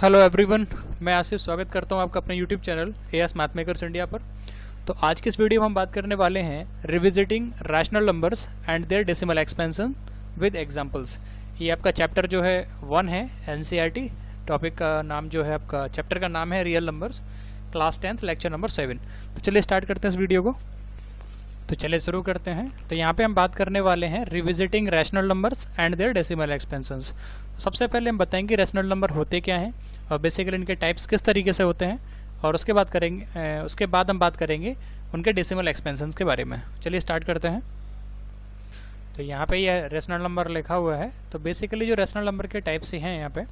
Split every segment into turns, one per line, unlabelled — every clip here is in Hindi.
हेलो एवरीवन, मैं आशीष स्वागत करता हूं आपका अपने YouTube channel as math makers India पर। तो आज की इस वीडियो में हम बात करने वाले हैं revisiting rational numbers and their decimal expansion with examples. ये आपका चैप्टर जो है 1 है एनसीईआरटी। टॉपिक का नाम जो है आपका चैप्टर का नाम है real numbers, class 10th lecture number 7। तो चलिए स्टार्ट करते हैं इस वीडियो को। तो चलिए शुरू करते हैं। तो यहाँ पे हम बात करने वाले हैं revisiting rational numbers and their decimal expansions. सबसे पहले हम बताएंगे रैशनल नंबर होते क्या हैं और बेसिकली इनके टाइप्स किस तरीके से होते हैं, और उसके बाद हम बात करेंगे उनके डेसिमल एक्सपेंशंस के बारे में। चलिए स्टार्ट करते हैं। तो यहाँ पे ये रैशनल नंबर लिखा हुआ है। तो बेसिकली जो रैशनल नंबर के टाइप्स हैं यहाँ पे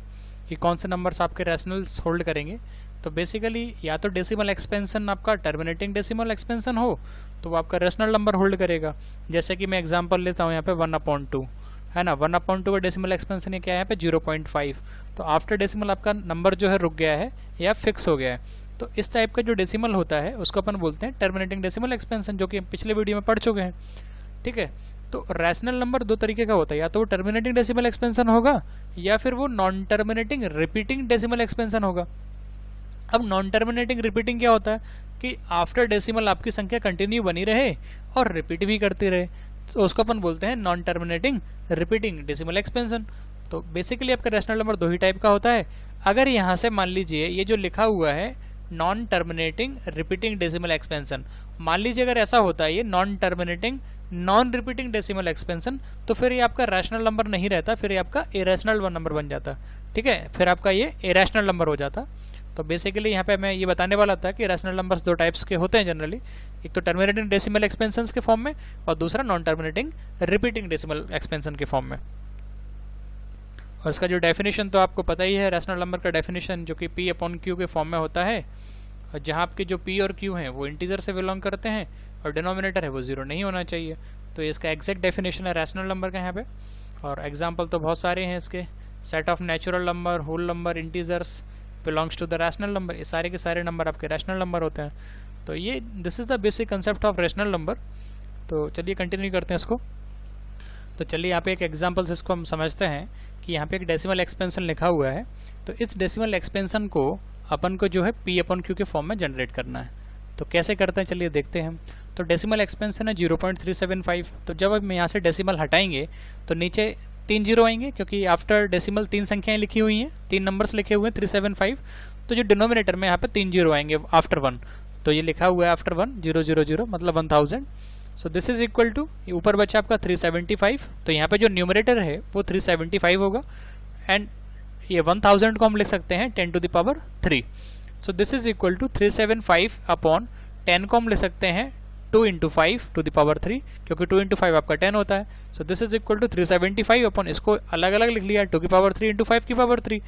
कि कौन से नंबर्स आपके रैशनल्स होल्ड करेंगे, तो बेसिकली या तो डेसिमल एक्सपेंशन आपका टर्मिनेटिंग डेसिमल एक्सपेंशन हो तो वो आपका रैशनल नंबर होल्ड करेगा। जैसे कि मैं एग्जांपल लेता हूँ यहाँ पे 1/2 है ना। 1/2 का डेसिमल एक्सपेंशन है क्या है यहाँ पे 0.5। तो आफ्टर डेसिमल आपका नंबर जो है रुक गया है या फिक्स हो गया है। तो इस टाइप का जो डेसिमल होता है उसको अपन बोलते हैं टर्मिनेटिंग डेसिमल एक्सपेंशन, जो कि हम पिछले वीडियो में पढ़ चुके हैं। ठीक है। तो रैशनल नंबर दो तरीके का होता है, या तो वो टर्मिनेटिंग डेसिमल एक्सपेंशन होगा या फिर वो non terminating repeating decimal expansion होगा। अब नॉन टर्मिनेटिंग रिपीटिंग क्या होता है कि आफ्टर डेसिमल आपकी संख्या कंटिन्यू बनी रहे और रिपीट भी करती रहे, तो उसको अपन बोलते हैं non terminating repeating decimal expansion. तो बेसिकली आपका रैशनल नंबर दो ही टाइप का होता है। अगर यहाँ से मान लीजिए ये जो लिखा हुआ है non terminating repeating decimal expansion, मान लीजिए अगर ऐसा होता है ये non terminating non repeating decimal expansion, तो फिर ये आपका रैशनल नंबर नहीं रहता, फिर ये आपका इरेशनल नंबर बन जाता। ठीक है, फिर आपका ये इरेशनल नंबर हो जाता। तो बेसिकली यहाँ पे मैं ये बताने वाला था कि रैशनल नंबर्स दो टाइप्स के होते हैं जनरली, एक तो टर्मिनेटिंग डेसिमल एक्सपेंशंस के फॉर्म में और दूसरा non terminating repeating decimal expansion के फॉर्म में। और इसका जो डेफिनेशन तो आपको पता ही है, रैशनल नंबर का डेफिनेशन जो कि P/Q के फॉर्म में होता है, और जहाँ आपके जो P और Q हैं वो इंटीजर से बिलोंग करते हैं और डिनोमिनेटर है वो 0 नहीं होना चाहिए। तो इसका एग्जैक्ट डेफिनेशन है रैशनल नंबर का यहाँ पे। और एग्जाम्पल तो बहुत सारे हैं इसके, set of natural number, whole number, integers belongs to the rational number. ये सारे के सारे नंबर आपके रैशनल नंबर होते हैं। तो ये this is the basic concept of rational number. तो चलिए कंटिन्यू करते हैं इसको। तो चलिए यहाँ पे एक एग्जांपल से इसको हम समझते हैं कि यहाँ पे एक डेसिमल एक्सपेंशन लिखा हुआ है। तो इस डेसिमल एक्सपेंशन को अपन को जो है P/Q के फॉर्म में जनरेट करना है। तो कैसे करते हैं चलिए देखते हैं। तो डेसिमल एक्सपेंशन है 0.375। तो जब हम यहाँ से डेसिमल हटाएंगे तो नीचे 3 जीरो आएंगे, क्योंकि आफ्टर डेसिमल 3 संख्याएं लिखी हुई हैं, 3 नंबर्स लिखे हुए हैं 375। तो जो डिनोमिनेटर में यहाँ पे 3 जीरो आएंगे आफ्टर 1। तो ये लिखा हुआ है आफ्टर 1 000 मतलब 1000। So this is equal to, ऊपर बचा आपका 375। तो यहाँ पे जो न्यूमरेटर है वो 375 होगा, एंड ये 1000 को हम लिख सकते हैं 10 to the power 3। So this is equal to 375 upon 10 को हम लिख सकते हैं 2 into 5 to the power 3, क्योंकि 2 into 5 आपका 10 होता है। So this is equal to 375 upon, इसको अलग अलग लिख लिया 2 की पावर 3 into 5 की पावर 3।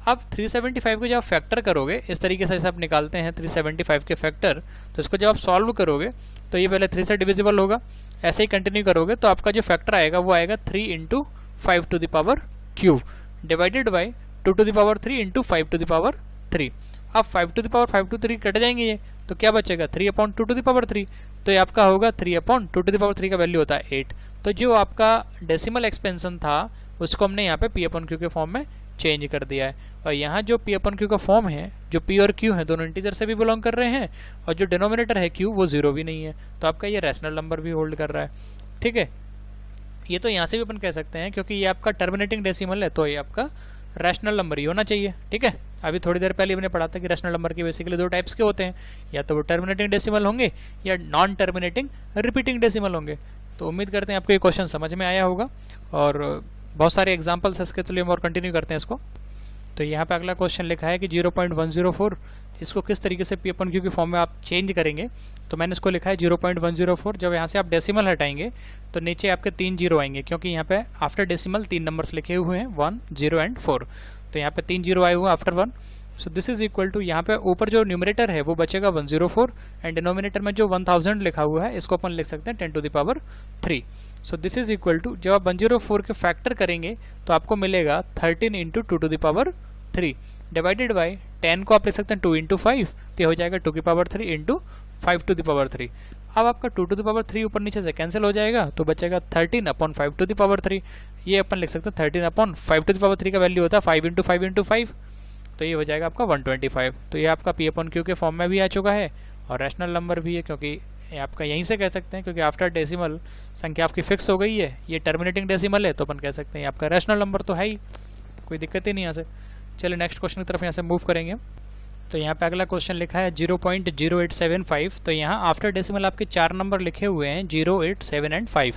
अब 375 को जब आप फैक्टर करोगे, इस तरीके से आप निकालते हैं 375 के फैक्टर, तो इसको जब आप सॉल्व करोगे तो ये पहले 3 से डिविजिबल होगा, ऐसे ही कंटिन्यू करोगे तो आपका जो फैक्टर आएगा वो आएगा 3 into 5 to the power cube divided by 2 to the power 3 into 5 to the power 3। अब 5 to the power 5 to 3 cut जाएंगे ये, तो क्या बचेगा 3/2 to the power 3। तो ये आपका होगा 3/2 to the power 3 का वैल्यू होता है 8। तो जो आपका डेसिमल एक्सपेंशन था उसको हमने यहाँ पे P/Q के फॉर्म में चेंज कर दिया है। और यहाँ जो P/Q का फॉर्म है, जो P और Q है दोनों इंटीजर से भी बिलोंग कर रहे हैं, और जो डिनोमिनेटर है Q वो 0 भी नहीं है। तो आपका ये रैशनल नंबर भी होल्ड कर रहा है। ठीक है, ये तो यहाँ से भी अपन कह सकते हैं क्योंकि ये आपका टर्मिनेटिंग डेसिमल है, तो ये आपका रैशनल नंबर ही होना चाहिए। ठीक है, अभी थोड़ी देर पहले मैंने पढ़ा था कि रैशनल नंबर के बेसिकली दो टाइप्स के होते हैं, या तो वो टर्मिनेटिंग डेसिमल होंगे या नॉन टर्मिनेटिंग रिपीटिंग डेसिमल होंगे। तो उम्मीद करते हैं आपको ये क्वेश्चन समझ में आया होगा, और बहुत सारे एग्जाम्पल्स है इसके। चलिए हम और कंटिन्यू करते हैं इसको। तो यहाँ पे अगला क्वेश्चन लिखा है कि 0.104, इसको किस तरीके से P/Q के फॉर्म में आप चेंज करेंगे। तो मैंने इसको लिखा है 0.104। जब यहाँ से आप डेसिमल हटाएंगे तो नीचे आपके 3 जीरो आएंगे, क्योंकि यहाँ पे आफ्टर डेसिमल 3 नंबर्स लिखे हुए हैं 1, 0 एंड 4। तो यहाँ पे 3 जीरो आए हुए हैं after 1। So this is equal to, यहाँ पे ऊपर जो न्यूमरेटर है वो बचेगा 104, एंड डिनोमिनेटर में जो 1000 लिखा हुआ है इसको अपन लिख सकते हैं 10 to the power 3। So this is equal to, जब आप 104 के फैक्टर करेंगे तो आपको मिलेगा 13 into 2 to the power 3 divided by 10 को आप लिख सकते हैं 2 into 5, तो हो जाएगा 2 की power 3 into 5 to the power 3। अब आपका 2 to the power 3 ऊपर नीचे से कैंसिल हो जाएगा, तो बचेगा 13/5 to the power 3। ये अपन लिख सकते हैं 13/5 to the power 3 का वैल्यू होता है 5 into 5 into 5। तो ये हो जाएगा आपका 125। तो ये आपका पी अपॉन क्यू के फॉर्म में भी आ चुका है और रैशनल नंबर भी है, क्योंकि ये आपका यहीं से कह सकते हैं, क्योंकि आफ्टर डेसिमल संख्या आपकी फिक्स हो गई है, ये टर्मिनेटिंग डेसिमल है, तो अपन कह सकते हैं आपका रैशनल नंबर तो है ही, कोई दिक्कत ही नहीं यहाँ से। चलिए नेक्स्ट क्वेश्चन की तरफ यहाँ से मूव करेंगे। तो यहाँ पे अगला क्वेश्चन लिखा है 0.0875। तो यहाँ आफ्टर डेसिमल आपके 4 नंबर लिखे हुए हैं 0, 8, 7 एंड 5।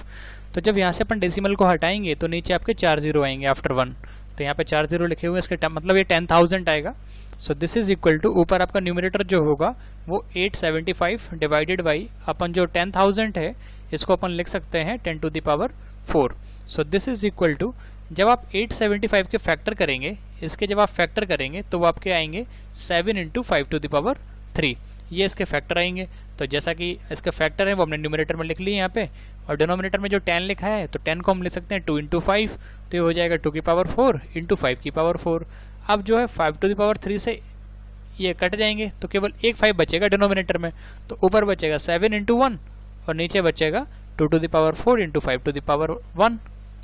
तो जब यहाँ से अपन डेसिमल को हटाएंगे तो नीचे आपके 4 जीरो आएंगे आफ्टर 1। तो यहाँ पे 4 जीरो लिखे हुए हैं, इसके मतलब ये 10,000 आएगा। So this is equal to, ऊपर आपका न्यूमरेटर जो होगा वो 875 डिवाइडेड बाई अपन जो 10,000 है इसको अपन लिख सकते हैं 10 to the power 4। So this is equal to, जब आप 875 के फैक्टर करेंगे, इसके जब आप फैक्टर करेंगे तो वो आपके आएंगे 7 into 5 to the power 3, ये इसके फैक्टर आएंगे। तो जैसा कि इसके फैक्टर है वो हमने न्यूमरेटर में लिख लिए यहाँ पे, और डिनोमिनेटर में जो 10 लिखा है तो 10 को हम लिख सकते हैं 2 into 5, तो ये हो जाएगा 2 की पावर 4 into 5 की पावर 4। अब जो है 5 to the power 3 से ये कट जाएंगे तो केवल एक 5 बचेगा डिनोमिनेटर में, तो ऊपर बचेगा 7 into 1 और नीचे बचेगा 2 to the power 4 into 5 to the power 1,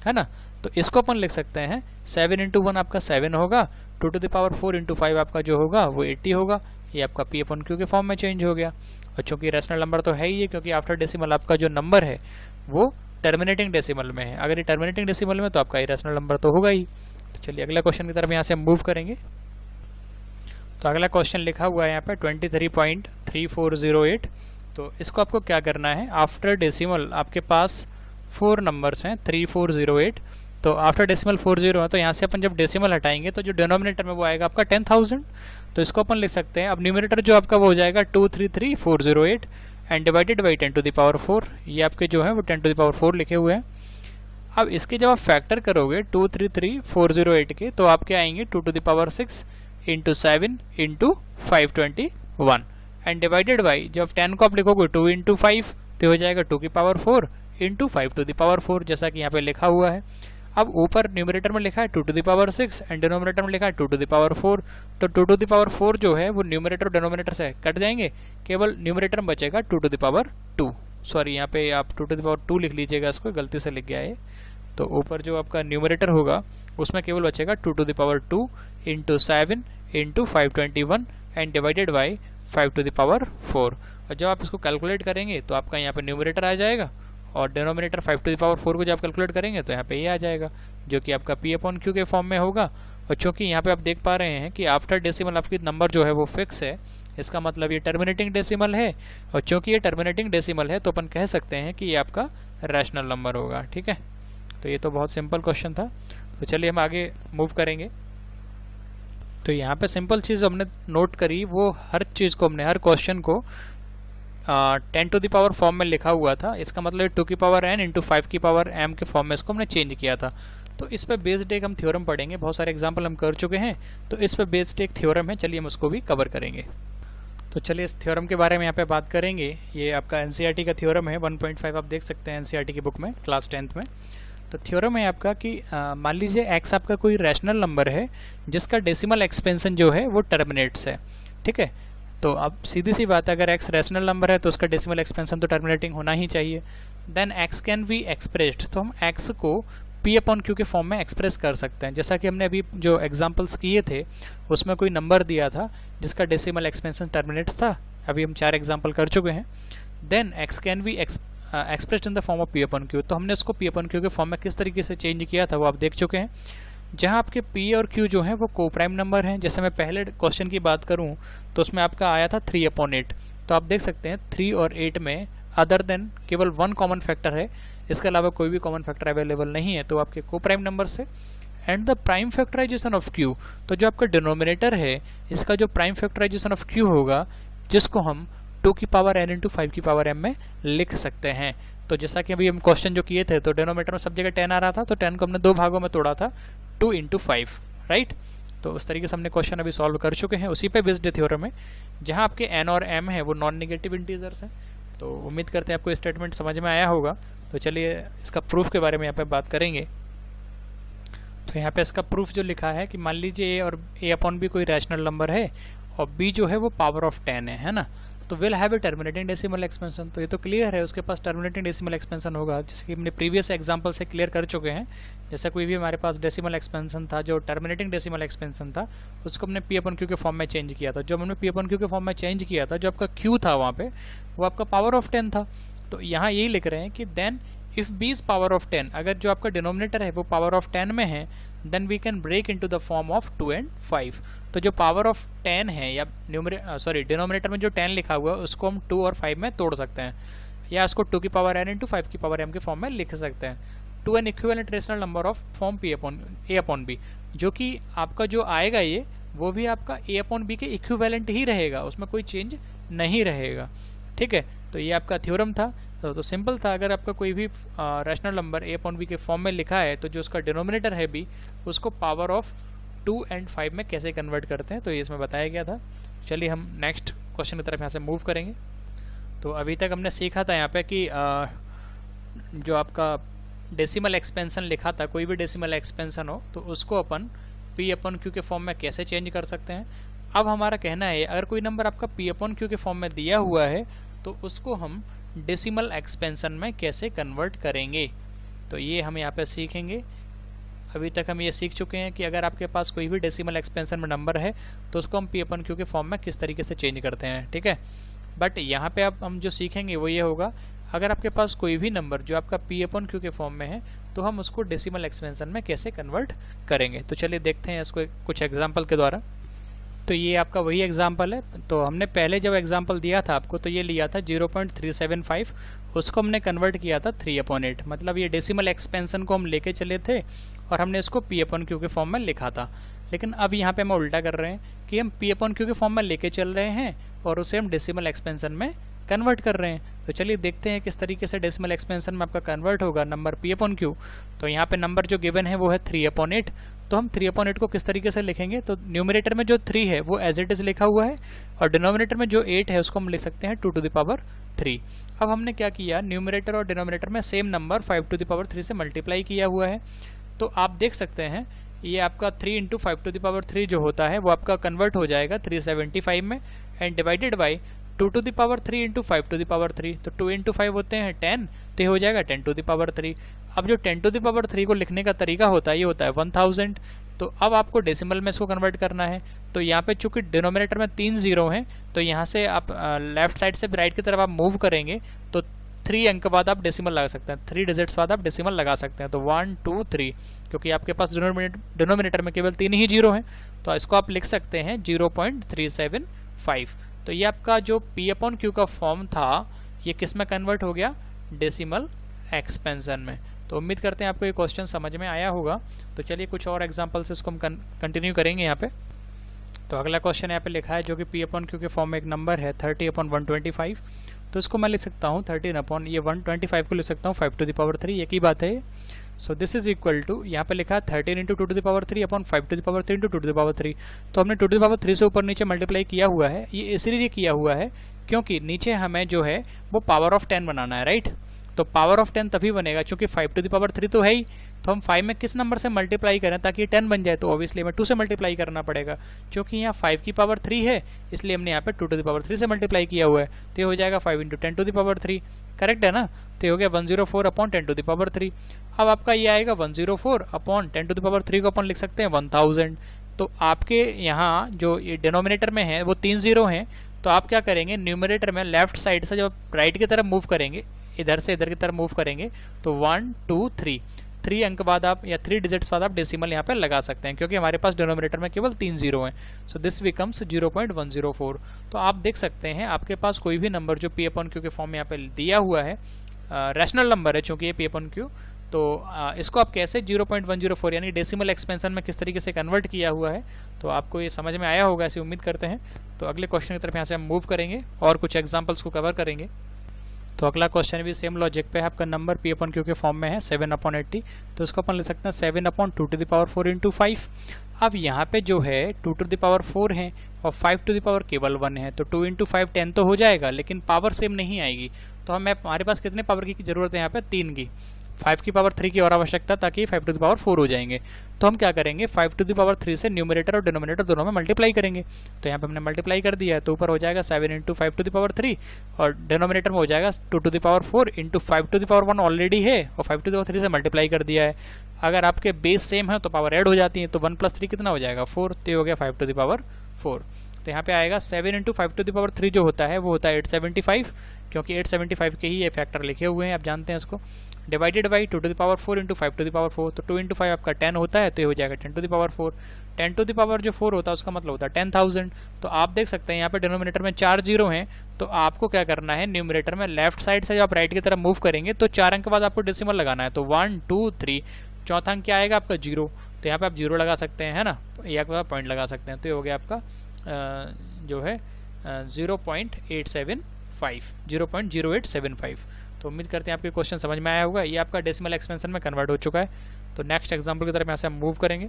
है ना। तो इसको अपन लिख सकते हैं 7 into 1 आपका 7 होगा, 2 to the power 4 into 5 आपका जो होगा वो 80 होगा। ये आपका पी अपॉन क्यू के फॉर्म में चेंज हो गया। और चूंकि रैशनल नंबर तो है ही है, क्योंकि आफ्टर डेसिमल आपका जो नंबर है वो टर्मिनेटिंग डेसिमल में है। अगर ये टर्मिनेटिंग डेसिमल में तो आपका रैशनल नंबर तो होगा ही। तो चलिए अगला क्वेश्चन की तरफ यहाँ से हम मूव करेंगे। तो अगला क्वेश्चन लिखा हुआ है यहाँ पे 23.3408। तो इसको आपको क्या करना है, आफ्टर डेसिमल आपके पास 4 नंबर्स हैं 3408। तो आफ्टर डेसिमल 40 है, तो यहाँ से अपन जब डेसिमल हटाएंगे तो जो डिनोमिनेटर में वो आएगा आपका 10,000। तो इसको अपन लिख सकते हैं, अब न्यूमरेटर जो आपका वो हो जाएगा 233408 and divided by 10 to the power 4। ये आपके जो है वो 10 to the power 4 लिखे हुए हैं। अब इसके जब आप फैक्टर करोगे 233408 के, तो आपके आएंगे 2 to the power 6 into 7 into 521 and divided by, जब 10 को आप लिखोगे 2 into 5 तो हो जाएगा 2 की power 4 into 5 to the power 4, जैसा कि यहाँ पे लिखा हुआ है। अब ऊपर न्यूमरेटर में लिखा है 2 to the power 6 and denominator में लिखा है 2 to the power 4। तो 2 to the power 4 जो है वो न्यूमरेटर और डिनोमिनेटर से कट जाएंगे, केवल न्यूमरेटर में बचेगा 2 to the power 2। सॉरी, यहाँ पे आप 2 to the power 2 लिख लीजिएगा, इसको गलती से लिख गया है। तो ऊपर जो आपका न्यूमरेटर होगा उसमें केवल बचेगा 2 to the power 2 into 7 into 521 and divided by 5 to the power 4। और जब आप इसको कैलकुलेट करेंगे तो आपका यहाँ पे न्यूमरेटर आ जाएगा और डिनोमिनेटर 5 to the power 4 को जब आप कैलकुलेट करेंगे तो यहाँ पे ये आ जाएगा, जो कि आपका पी अपॉन क्यू के फॉर्म में होगा। और चूंकि यहाँ पे आप देख पा रहे हैं कि आफ्टर डेसिमल आपकी नंबर जो है वो फिक्स है, इसका मतलब ये टर्मिनेटिंग डेसिमल है, और चूंकि ये टर्मिनेटिंग डेसिमल है तो अपन कह सकते हैं कि ये आपका रैशनल नंबर होगा। ठीक है, तो ये तो बहुत सिंपल क्वेश्चन था। तो चलिए हम आगे मूव करेंगे। तो यहाँ पे सिंपल चीज़ हमने नोट करी, वो हर चीज़ को हमने, हर क्वेश्चन को 10 to the power फॉर्म में लिखा हुआ था। इसका मतलब 2 की पावर n इंटू 5 की पावर m के फॉर्म में इसको हमने चेंज किया था। तो इस पे बेस्ड एक हम थ्योरम पढ़ेंगे, बहुत सारे एग्जांपल हम कर चुके हैं, तो इस पे बेस्ड एक थ्योरम है, चलिए हम उसको भी कवर करेंगे। तो चलिए इस थ्योरम के बारे में यहाँ पे बात करेंगे। ये आपका एनसीईआरटी का थ्योरम है, 1.5 आप देख सकते हैं एनसीईआरटी की बुक में क्लास 10th में। तो थ्योरम है आपका कि मान लीजिए x आपका कोई रैशनल नंबर है जिसका डेसिमल एक्सपेंशन जो है वो टर्मिनेट्स है। ठीक है, तो अब सीधी सी बात है, अगर x रैशनल नंबर है तो उसका डेसिमल एक्सपेंशन तो टर्मिनेटिंग होना ही चाहिए। Then x can be expressed, तो हम x को p अपॉन q के फॉर्म में एक्सप्रेस कर सकते हैं। जैसा कि हमने अभी जो एग्जांपल्स किए थे उसमें कोई नंबर दिया था जिसका डेसिमल एक्सपेंशन टर्मिनेट्स था, अभी हम 4 एग्जाम्पल कर चुके हैं। Then x can be expressed in the form of p upon q, तो हमने उसको p अपॉन q के फॉर्म में किस तरीके से चेंज किया था वो आप देख चुके हैं, जहां आपके p और q जो है वो को प्राइम नंबर हैं। जैसे मैं पहले क्वेश्चन की बात करूं तो उसमें आपका आया था 3/8, तो आप देख सकते हैं 3 और 8 में अदर देन केवल 1 कॉमन फैक्टर है, इसके अलावा कोई भी कॉमन फैक्टर अवेलेबल नहीं है, तो आपके को प्राइम नंबर से। And the prime factorisation of q, तो जो आपका डिनोमिनेटर है इसका जो प्राइम फैक्टराइजेशन ऑफ q होगा, जिसको हम 2 की पावर n इंटू 5 की पावर m में लिख सकते हैं। तो जैसा कि अभी हम क्वेश्चन जो किए थे तो डिनोमिनेटर में सब जगह 10 आ रहा था, तो 10 को हमने 2 भागों में तोड़ा था, 2 into 5, राइट। तो उस तरीके से हमने क्वेश्चन अभी सॉल्व कर चुके हैं, उसी पे बेस्ड थ्योरम है, जहां आपके n और m है वो नॉन नेगेटिव इंटीजर्स हैं। तो उम्मीद करते हैं आपको स्टेटमेंट समझ में आया होगा। तो चलिए इसका प्रूफ के बारे में यहाँ पे बात करेंगे। तो यहाँ पे इसका प्रूफ जो लिखा है कि मान लीजिए a और a अपॉन b कोई रैशनल नंबर है और b जो है वो पावर ऑफ 10 है ना। तो will have a terminating decimal expansion. तो ये तो क्लियर है, उसके पास टर्मिनेटिंग डेसिमल एक्सपेंशन होगा, जैसे कि हमने प्रीवियस एग्जांपल से क्लियर कर चुके हैं। जैसा कोई भी हमारे पास डेसिमल एक्सपेंशन था, जो टर्मिनेटिंग डेसिमल एक्सपेंशन था, उसको हमने पी अपॉन क्यू के फॉर्म में चेंज किया था। जो हमने पी अपॉन क्यू के फॉर्म में चेंज किया था, जो आपका क्यू था वहाँ पे, वो आपका पावर ऑफ 10 था। तो यहाँ यही लिख रहे हैं कि then if b is power of 10, अगर जो आपका डिनोमिनेटर है वो पावर ऑफ 10 में है, then we can break into the form of 2 and 5। तो जो पावर ऑफ 10 है, या डिनोमिनेटर में जो 10 लिखा हुआ है, उसको हम 2 और 5 में तोड़ सकते हैं, या उसको 2 की पावर n इंटू 5 की पावर m के फॉर्म में लिख सकते हैं। To an equivalent rational number of form p upon a upon b, जो कि आपका जो आएगा ये, वो भी आपका a अपॉन b के इक्विवेलेंट ही रहेगा, उसमें कोई चेंज नहीं रहेगा। ठीक है, तो ये आपका थ्योरम था। तो सिंपल था, अगर आपका कोई भी rational number a upon b के फॉर्म में लिखा है, तो जो उसका डिनोमिनेटर है b, उसको पावर ऑफ 2 and 5 में कैसे कन्वर्ट करते हैं, तो ये इसमें बताया गया था। चलिए हम नेक्स्ट क्वेश्चन की तरफ यहाँ से मूव करेंगे। तो अभी तक हमने सीखा था यहाँ पे कि जो आपका डेसिमल एक्सपेंशन लिखा था, कोई भी डेसिमल एक्सपेंशन हो, तो उसको अपन p अपॉन q के फॉर्म में कैसे चेंज कर सकते हैं। अब हमारा कहना है, अगर कोई नंबर आपका p अपॉन q के फॉर्म में दिया हुआ है, तो उसको हम डेसिमल एक्सपेंशन में कैसे कन्वर्ट करेंगे, तो ये हम यहाँ पे सीखेंगे। अभी तक हम ये सीख चुके हैं कि अगर आपके पास कोई भी डेसिमल एक्सपेंशन में नंबर है, तो उसको हम p अपन q के फॉर्म में किस तरीके से चेंज करते हैं। ठीक है, बट यहाँ पे अब हम जो सीखेंगे वो ये होगा, अगर आपके पास कोई भी नंबर जो आपका p अपन q के फॉर्म में है, तो हम उसको डेसिमल एक्सपेंशन में कैसे कन्वर्ट करेंगे। तो चलिए देखते हैं इसको कुछ एग्जाम्पल के द्वारा। तो ये आपका वही एग्जाम्पल है। तो हमने पहले जब एग्जाम्पल दिया था आपको, तो ये लिया था 0.375, उसको हमने कन्वर्ट किया था 3/8। मतलब ये डेसिमल एक्सपेंशन को हम लेके चले थे और हमने इसको p अपन q के फॉर्म में लिखा था। लेकिन अब यहाँ पे हम उल्टा कर रहे हैं कि हम p अपन q के फॉर्म में लेके चल रहे हैं और उसे हम डेसिमल एक्सपेंशन में कन्वर्ट कर रहे हैं। तो चलिए देखते हैं किस तरीके से डेसिमल एक्सपेंशन में आपका कन्वर्ट होगा नंबर p अपन q। तो यहाँ पे नंबर जो गिवन है वो है 3/8। तो हम 3/8 को किस तरीके से लिखेंगे, तो न्यूमरेटर में जो 3 है वो एज इट इज लिखा हुआ है, और डिनोमिनेटर में जो 8 है उसको हम लिख सकते हैं 2 to the power 3। अब हमने क्या किया, न्यूमरेटर और डिनोमिनेटर में same number 5 to the power 3 से मल्टीप्लाई किया हुआ है। तो आप देख सकते हैं ये आपका 3 इंटू 5 to the power 3 जो होता है वो आपका कन्वर्ट हो जाएगा 375 में, and divided by 2 to the power 3 into 5 to the power 3। तो 2 इंटू 5 होते हैं 10, तो ये हो जाएगा 10 to the power 3। अब जो 10 to the power 3 को लिखने का तरीका होता है, ये होता है 1000। तो अब आपको डेसिमल में इसको कन्वर्ट करना है। तो यहाँ पे चूंकि डिनोमिनेटर में 3 जीरो हैं, तो यहाँ से आप लेफ्ट साइड से राइट की तरफ आप मूव करेंगे, तो 3 अंक बाद आप डेसिमल लगा सकते हैं, 3 डिजिट्स बाद आप डेसिमल लगा सकते हैं। तो 1 2 3, क्योंकि आपके पास डिनोमिनेटर में केवल 3 ही जीरो हैं, तो इसको आप लिख सकते हैं 0.375। तो ये आपका जो p अपॉन q का फॉर्म था, ये किस में कन्वर्ट हो गया, डेसिमल एक्सपेंशन में। तो उम्मीद करते हैं आपको ये क्वेश्चन समझ में आया होगा। तो चलिए कुछ और एग्जांपल से इसको हम कंटिन्यू करेंगे यहाँ पे। तो अगला क्वेश्चन यहाँ पे लिखा है, जो कि p अपॉन q के फॉर्म में एक नंबर है 30/125। तो इसको मैं लिख सकता हूँ 13 अपॉन ये 125 को लिख सकता हूँ 5 to the power 3, एक ही बात है। So this is equal to, यहाँ पे लिखा है 13 into 2 to the power 3 upon 5 to the power 3 into 2 to the power 3। तो हमने 2 to the power 3 से ऊपर नीचे मल्टीप्लाई किया हुआ है। ये इसलिए किया हुआ है क्योंकि नीचे हमें जो है वो पावर ऑफ 10 बनाना है, राइट। तो पावर ऑफ 10 तभी बनेगा क्योंकि 5 to the power 3 तो है ही। तो हम 5 में किस नंबर से मल्टीप्लाई करें ताकि ये 10 बन जाए, तो ऑब्वियसली हमें 2 से मल्टीप्लाई करना पड़ेगा। क्योंकि यहाँ 5 की पावर 3 है, इसलिए हमने यहाँ पे 2 to the power 3 से मल्टीप्लाई किया हुआ है। तो ये हो जाएगा 5 into 10 to the power 3, correct है ना। तो ये हो गया 104 अपॉन 10 to the power 3। अब आपका ये आएगा 104 अपॉन 10 to the power 3 को अपन लिख सकते हैं 1000। तो आपके यहाँ जो ये डिनोमिनेटर में है वो 3 जीरो हैं, तो आप क्या करेंगे, न्यूमरेटर में लेफ्ट साइड से जब राइट की तरफ मूव करेंगे, इधर से इधर की तरफ मूव करेंगे, तो 1 2 3 अंक बाद आप या 3 डिजिट्स बाद आप डेसिमल यहाँ पे लगा सकते हैं, क्योंकि हमारे पास डिनोमिनेटर में केवल 3 जीरो हैं। So this becomes 0.104। तो आप देख सकते हैं आपके पास कोई भी नंबर जो p अपॉन q के फॉर्म में यहाँ पे दिया हुआ है, रैशनल नंबर है चूंकि ये p अपॉन q, तो इसको आप कैसे 0.104 यानी डेसिमल एक्सपेंशन में किस तरीके से कन्वर्ट किया हुआ है, तो आपको ये समझ में आया होगा ऐसी उम्मीद करते हैं। तो अगले क्वेश्चन की तरफ यहाँ से हम मूव करेंगे और कुछ एग्जांपल्स को कवर करेंगे। तो अगला क्वेश्चन भी सेम लॉजिक पे है, आपका नंबर p अपॉन q के फॉर्म में है 7/80। तो इसको अपन लिख सकते हैं 7/2 to the power 4 इंटू 5। अब यहाँ पे जो है 2 to the power 4 है और 5 to the power केवल 1 है, तो 2 इंटू 5 10 तो हो जाएगा, लेकिन पावर सेम नहीं आएगी। तो हमें हमारे पास कितने पावर की ज़रूरत है यहाँ पे, 3 की। 5 की पावर 3 की और आवश्यकता, ताकि 5 टू द पावर 4 हो जाएंगे। तो हम क्या करेंगे, 5 टू द पावर 3 से न्यूमरेटर और डिनोमिनेटर दोनों में मल्टीप्लाई करेंगे। तो यहाँ पे हमने मल्टीप्लाई कर दिया है, तो ऊपर हो जाएगा 7 इंटू 5 टू द पावर 3 और डिनोमिनेटर में हो जाएगा 2 to the power 4 into 5 to the power 1 already है और 5 टू द पावर 3 से मल्टीप्लाई कर दिया है। अगर आपके बेस सेम है तो पावर ऐड हो जाती है, तो 1 प्लस 3 कितना हो जाएगा 4, तो हो गया 5 टू द पावर 4। तो यहाँ पे आएगा 7 इंटू 5 टू द पावर 3 जो होता है वो होता है 875, क्योंकि 875 के ही ये फैक्टर लिखे हुए हैं, आप जानते हैं इसको, divided by 2 to the power 4 into 5 to the power 4, तो 2 इंटू 5 आपका 10 होता है, तो ये हो जाएगा 10 to the power 4। 10 to the power जो 4 होता है उसका मतलब होता है 10,000। तो आप देख सकते हैं यहाँ पे डिनोमिनेटर में 4 जीरो हैं, तो आपको क्या करना है, न्यूमरेटर में लेफ्ट साइड से जब आप राइट की तरफ मूव करेंगे तो 4 अंक के बाद आपको डेसिमल लगाना है, तो 1 2 3, चौथा अंक क्या आएगा आपका 0, तो यहाँ पे आप 0 लगा सकते हैं, है ना, या पॉइंट लगा सकते हैं, तो ये हो गया आपका जो है 0.0875। तो उम्मीद करते हैं आपके क्वेश्चन समझ में आया होगा। ये आपका डेसिमल एक्सपेंशन में कन्वर्ट हो चुका है। तो नेक्स्ट एग्जांपल की तरफ यहाँ से हम मूव करेंगे।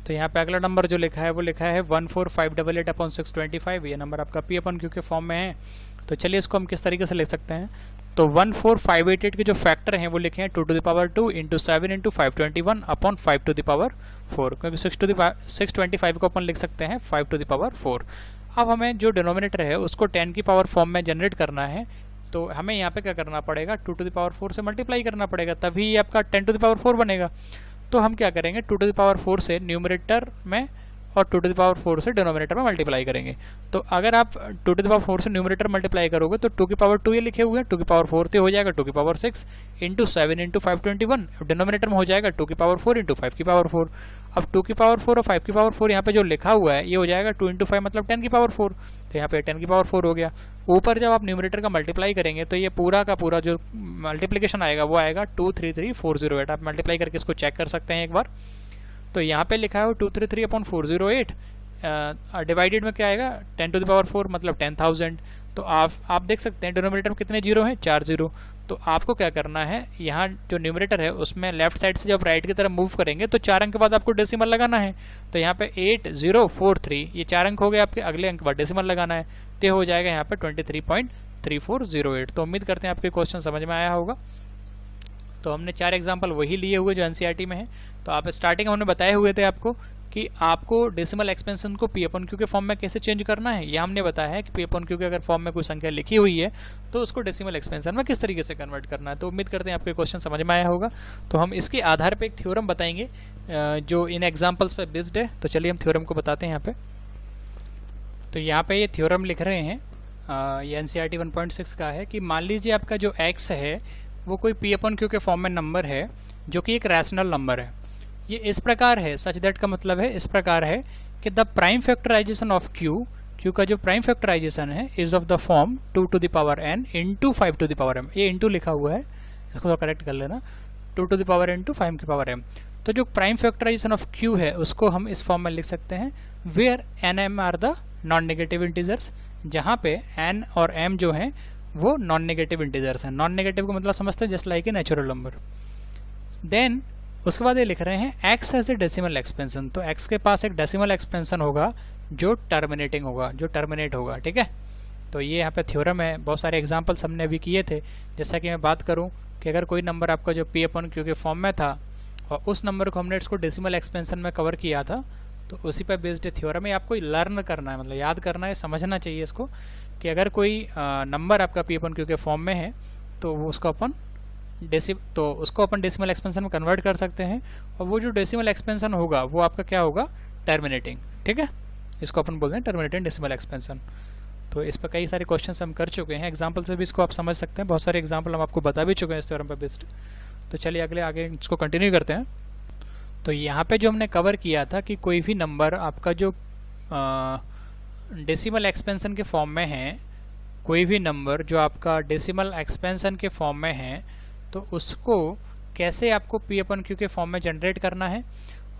तो यहाँ पे अगला नंबर जो लिखा है वो लिखा है 14588/625। ये नंबर आपका P अपन Q के फॉर्म में है। तो चलिए इसको हम किस तरीके से लिख सकते हैं। तो 14588 के जो फैक्टर हैं वो लिखे हैं 2 to the power 2 into 7 into 521 upon 5 to the power 4, क्योंकि 625 को अपन लिख सकते हैं 5 टू द पावर 4। अब हमें जो डिनोमिनेटर है उसको 10 की पावर फॉर्म में जनरेट करना है, तो हमें यहाँ पे क्या करना पड़ेगा, 2 टू द पावर 4 से मल्टीप्लाई करना पड़ेगा, तभी आपका 10 टू द पावर 4 बनेगा। तो हम क्या करेंगे, 2 टू द पावर 4 से न्यूमरेटर में और 2 टू द पावर 4 से डिनोमिनेटर में मल्टीप्लाई करेंगे। तो अगर आप 2 टू द पावर 4 से न्यूमरेटर मल्टीप्लाई करोगे तो 2 की पावर 2 ये लिखे हुए हैं, 2 की पावर 4 तो हो जाएगा 2 की पावर 6 इंटू 7 इंटू 521, डिनोमिनेटर में हो जाएगा 2 की पावर 4 इंटू 5 की पावर 4। अब 2 की पावर 4 और 5 की पावर 4 यहाँ पे जो लिखा हुआ है ये हो जाएगा 2 इंटू 5 मतलब 10 की पावर 4, तो यहाँ पे 10 की पावर 4 हो गया। ऊपर जब आप न्यूमरेटर का मल्टीप्लाई करेंगे तो ये पूरा का पूरा जो मल्टीप्लिकेशन आएगा वो आएगा 233408। आप मल्टीप्लाई करके इसको चेक कर सकते हैं एक बार। तो यहाँ पे लिखा है 233/408, डिवाइडेड में क्या आएगा 10 टू द पावर 4 मतलब 10,000। तो आप देख सकते हैं डिनोमिनेटर में कितने जीरो हैं, 4 जीरो। तो आपको क्या करना है, यहाँ जो न्यूमरेटर है उसमें लेफ्ट साइड से जब राइट की तरफ मूव करेंगे तो 4 अंक के बाद आपको डेसिमल लगाना है। तो यहाँ पे 8043, ये 4 अंक हो गए आपके, अगले अंक के बाद डेसिमल लगाना है, तो हो जाएगा यहाँ पे 23.3408। तो उम्मीद करते हैं आपके क्वेश्चन समझ में आया होगा। तो हमने 4 एग्जाम्पल वही लिए हुए जो एनसीईआरटी में है। तो आप स्टार्टिंग हमने बताए हुए थे आपको कि आपको डेसिमल एक्सपेंशन को P अपन Q के फॉर्म में कैसे चेंज करना है। यह हमने बताया है कि P अपन Q के अगर फॉर्म में कोई संख्या लिखी हुई है तो उसको डेसिमल एक्सपेंशन में किस तरीके से कन्वर्ट करना है। तो उम्मीद करते हैं आपके क्वेश्चन समझ में आया होगा। तो हम इसके आधार पर एक थ्योरम बताएंगे जो इन एग्जाम्पल्स पर बेस्ड है। तो चलिए हम थ्योरम को बताते हैं यहाँ पे। तो यहाँ पे ये थ्योरम लिख रहे हैं, ये एनसीईआरटी 1.6 का है कि मान लीजिए आपका जो x है वो कोई P अपन Q के फॉर्म में नंबर है जो कि एक रैशनल नंबर है। ये इस प्रकार है, सच दैट का मतलब है इस प्रकार है कि the prime factorisation of Q का जो प्राइम फैक्टराइजेशन है is of the form 2 to the power n into 5 to the power m। ये इंटू लिखा हुआ है, इसको थोड़ा करेक्ट कर लेना, 2 to the power n to 5 की पावर m। तो जो प्राइम फैक्टराइजेशन ऑफ Q है उसको हम इस फॉर्म में लिख सकते हैं where n m are the non negative integers, जहाँ पे n और m जो हैं वो नॉन नेगेटिव इंटीजर्स हैं। नॉन नेगेटिव का मतलब समझते हैं just like a natural number. Then उसके बाद ये लिख रहे हैं x as a decimal expansion. तो x के पास एक डेसिमल एक्सपेंशन होगा जो टर्मिनेटिंग होगा, जो टर्मिनेट होगा, ठीक है। तो ये यहाँ पे थ्योरम है, बहुत सारे एग्जांपल्स हमने अभी किए थे। जैसा कि मैं बात करूँ कि अगर कोई नंबर आपका जो P अपन Q के फॉर्म में था और उस नंबर को हमने इसको डेसिमल एक्सपेंशन में कवर किया था, तो उसी पर बेस्ड थ्योरम है। आपको लर्न करना है, मतलब याद करना है, समझना चाहिए इसको कि अगर कोई नंबर आपका P अपन Q के फॉर्म में है तो उसको अपन डेसिमल एक्सपेंशन में कन्वर्ट कर सकते हैं, और वो जो डेसिमल एक्सपेंशन होगा वो आपका क्या होगा, टर्मिनेटिंग, ठीक है। इसको अपन बोलते हैं टर्मिनेटिंग डेसिमल एक्सपेंशन। तो इस पर कई सारे क्वेश्चंस हम कर चुके हैं, एग्जांपल से भी इसको आप समझ सकते हैं। बहुत सारे एग्जांपल हम आपको बता भी चुके हैं इस थ्योरम पर बेस्ड। तो चलिए आगे इसको कंटिन्यू करते हैं। तो यहाँ पे जो हमने कवर किया था कि कोई भी नंबर आपका जो डेसिमल एक्सपेंशन के फॉर्म में है, कोई भी नंबर जो आपका डेसिमल एक्सपेंशन के फॉर्म में है, तो उसको कैसे आपको P अपन Q के फॉर्म में जनरेट करना है।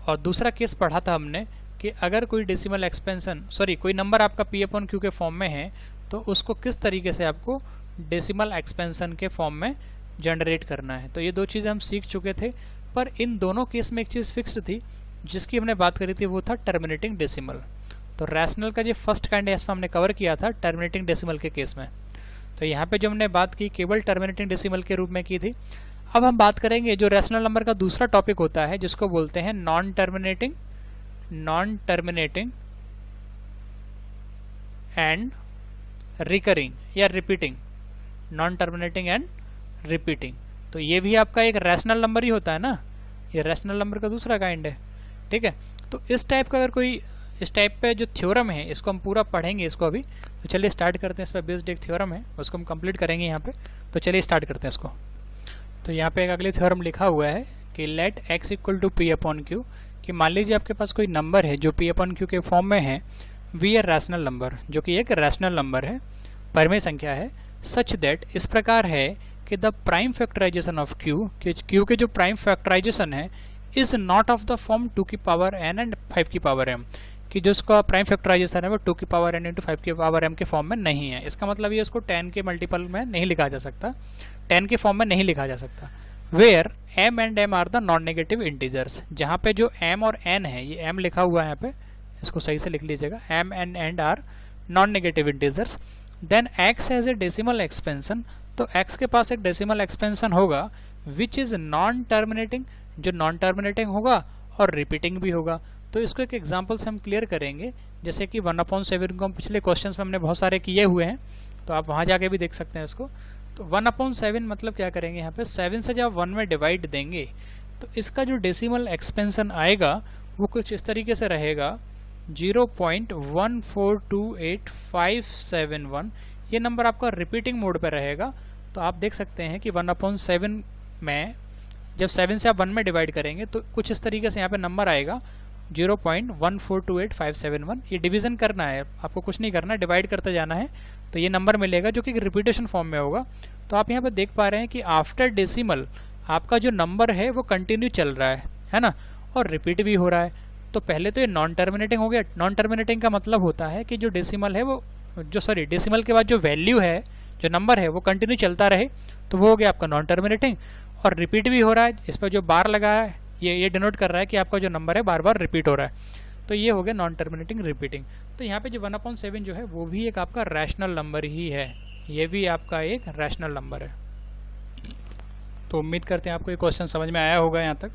और दूसरा केस पढ़ा था हमने कि अगर कोई डेसिमल एक्सपेंशन कोई नंबर आपका P अपन Q के फॉर्म में है तो उसको किस तरीके से आपको डेसिमल एक्सपेंशन के फॉर्म में जनरेट करना है। तो ये दो चीज़ें हम सीख चुके थे, पर इन दोनों केस में एक चीज़ फिक्स्ड थी जिसकी हमने बात करी थी, वो था टर्मिनेटिंग डेसिमल। तो रैशनल का जो फर्स्ट काइंड है इसमें हमने कवर किया था टर्मिनेटिंग डेसिमल के केस में। तो यहाँ पे जो हमने बात की केवल टर्मिनेटिंग डेसिमल के रूप में की थी। अब हम बात करेंगे जो रैशनल नंबर का दूसरा टॉपिक होता है जिसको बोलते हैं नॉन टर्मिनेटिंग एंड रिकरिंग या repeating, non terminating and repeating. तो ये भी आपका एक रैशनल नंबर ही होता है ना, ये रैशनल नंबर का दूसरा काइंड है, ठीक है। तो इस टाइप का अगर कोई इस टाइप पे जो थ्योरम है इसको हम पूरा पढ़ेंगे इसको अभी। तो चलिए स्टार्ट करते हैं। इस पर बेस्ड एक थ्योरम है उसको हम कंप्लीट करेंगे यहाँ पे। तो चलिए स्टार्ट करते हैं इसको। तो यहाँ पे एक अगली थ्योरम लिखा हुआ है कि let x equal to P upon Q, कि मान लीजिए आपके पास कोई नंबर है जो p अपॉन क्यू के फॉर्म में है, वी आर रैशनल नंबर, जो कि एक रैशनल नंबर है, परिमेय संख्या है, सच दैट इस प्रकार है कि the prime factorisation of Q, कि क्यू के जो प्राइम फैक्टराइजेशन है is not of the form 2 की पावर n एंड 5 की पावर m, कि जो उसका प्राइम फैक्टराइजेशन है वो 2 की पावर n इंटू 5 की पावर m के फॉर्म में नहीं है। इसका मतलब ये उसको 10 के मल्टीपल में नहीं लिखा जा सकता, 10 के फॉर्म में नहीं लिखा जा सकता। Where m and m are the non negative integers, जहाँ पे जो m और n है, ये m लिखा हुआ है यहाँ पे, इसको सही से लिख लीजिएगा, m and n are non negative integers, then x has a decimal expansion, तो x के पास एक डेसिमल एक्सपेंशन होगा विच इज नॉन टर्मिनेटिंग, जो नॉन टर्मिनेटिंग होगा और रिपीटिंग भी होगा। तो इसको एक एग्जांपल से हम क्लियर करेंगे, जैसे कि 1/7 को हम पिछले क्वेश्चंस में हमने बहुत सारे किए हुए हैं, तो आप वहाँ जाके भी देख सकते हैं इसको। तो 1/7 मतलब क्या करेंगे, यहाँ पे 7 से जब 1 में डिवाइड देंगे तो इसका जो डेसिमल एक्सपेंशन आएगा वो कुछ इस तरीके से रहेगा 0.1428571। ये नंबर आपका रिपीटिंग मोड पे रहेगा। तो आप देख सकते हैं कि 1/7 में जब 7 से आप 1 में डिवाइड करेंगे तो कुछ इस तरीके से यहाँ पे नंबर आएगा 0.1428571। ये डिवीजन करना है, आपको कुछ नहीं करना, डिवाइड करते जाना है, तो ये नंबर मिलेगा जो कि रिपीटेशन फॉर्म में होगा। तो आप यहाँ पे देख पा रहे हैं कि आफ्टर डेसिमल आपका जो नंबर है वो कंटिन्यू चल रहा है ना, और रिपीट भी हो रहा है। तो पहले तो ये नॉन टर्मिनेटिंग हो गया। नॉन टर्मिनेटिंग का मतलब होता है कि जो डेसिमल है वो डेसिमल के बाद जो वैल्यू है, जो नंबर है वो कंटिन्यू चलता रहे, तो वो हो गया आपका नॉन टर्मिनेटिंग। और रिपीट भी हो रहा है, इस पर जो बार लगा है ये डिनोट कर रहा है कि आपका जो नंबर है बार बार रिपीट हो रहा है, तो ये हो गया नॉन टर्मिनेटिंग रिपीटिंग। तो यहाँ पे जो 1/7 जो है वो भी एक आपका रैशनल नंबर ही है, ये भी आपका एक रैशनल नंबर है। तो उम्मीद करते हैं आपको ये क्वेश्चन समझ में आया होगा यहाँ तक।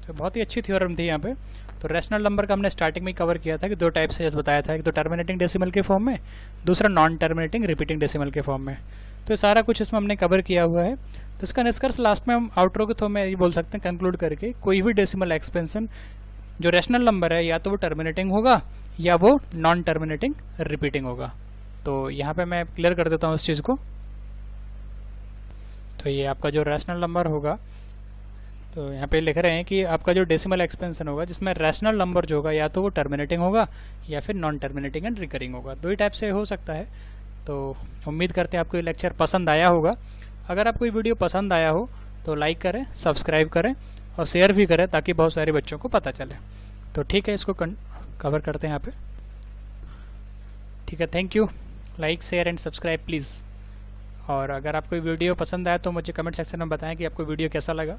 तो बहुत ही अच्छी थ्योरम थी यहाँ पे। तो रैशनल नंबर का हमने स्टार्टिंग में कवर किया था कि दो टाइप से बताया था, एक तो टर्मिनेटिंग डेसिमल के फॉर्म में, दूसरा नॉन टर्मिनेटिंग रिपीटिंग डेसिमल के फॉर्म में। तो सारा कुछ इसमें हमने कवर किया हुआ है। तो इसका निष्कर्ष लास्ट में हम आउटरो के थ्रू में ये बोल सकते हैं, कंक्लूड करके, कोई भी डेसिमल एक्सपेंशन जो रैशनल नंबर है या तो वो टर्मिनेटिंग होगा या वो नॉन टर्मिनेटिंग रिपीटिंग होगा। तो यहाँ पे मैं क्लियर कर देता हूँ इस चीज़ को। तो ये आपका जो रैशनल नंबर होगा, तो यहाँ पे लिख रहे हैं कि आपका जो डेसिमल एक्सपेंशन होगा जिसमें रैशनल नंबर जो होगा या तो वो टर्मिनेटिंग होगा या फिर नॉन टर्मिनेटिंग एंड रिकरिंग होगा, दो ही टाइप से हो सकता है। तो उम्मीद करते हैं आपको ये लेक्चर पसंद आया होगा। अगर आपको ये वीडियो पसंद आया हो तो लाइक करें, सब्सक्राइब करें और शेयर भी करें ताकि बहुत सारे बच्चों को पता चले। तो ठीक है, इसको कवर करते हैं यहाँ पे। ठीक है, thank you. Like, share and subscribe please. और अगर आपको वीडियो पसंद आया तो मुझे कमेंट सेक्शन में बताएं कि आपको वीडियो कैसा लगा।